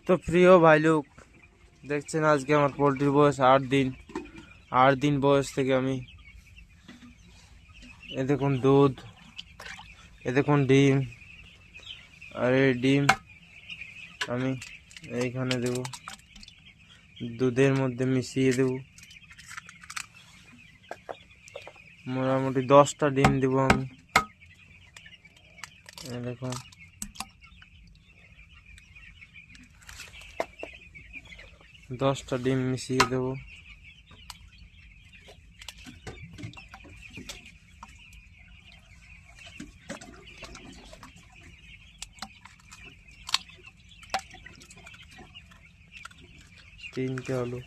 তো প্রিয় ভাই লোক, দেখছেন আজকে আমার পোলট্রির বয়স 8 দিন। 8 দিন বয়স থেকে আমি এ দেখুন দুধ, এ দেখুন ডিম, আর এই ডিম আমি এইখানে দেব, দুধের মধ্যে মিশিয়ে দেব। মোটামুটি 10টা ডিম দেব আমি। দেখুন 10টা ডিম মিশিয়ে দেব। তিনটে হলো।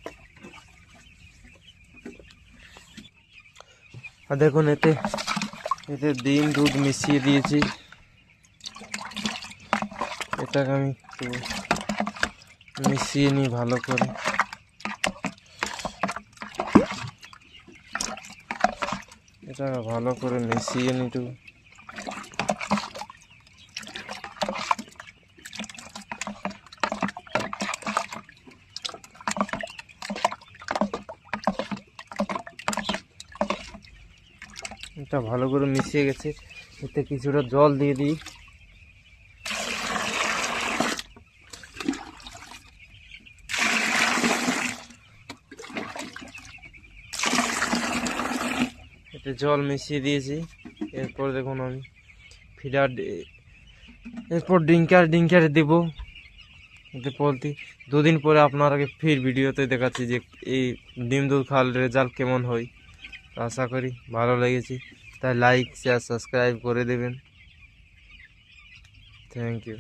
আর দেখুন এতে ডিম দুধ মিশিয়ে দিয়েছি। এটাকে আমি একটু মিশিয়ে নিই ভালো করে। এটাকে ভালো করে মিশিয়ে নিই একটু। এটা ভালো করে মিশিয়ে গেছে। এতে কিছুটা জল দিয়ে দিই। এতে জল মিশিয়ে দিয়েছি। এরপর দেখুন আমি ফিডার, এরপর ডিঙ্কার দেবো এতে পোলট্রি। 2 দিন পরে আপনারাকে ফির ভিডিওতে দেখাচ্ছি যে এই ডিম দুধ খাওয়ার রেজাল্ট কেমন হয়। আশা করি ভালো লেগেছে, তাই লাইক শেয়ার সাবস্ক্রাইব করে দেবেন। Thank you.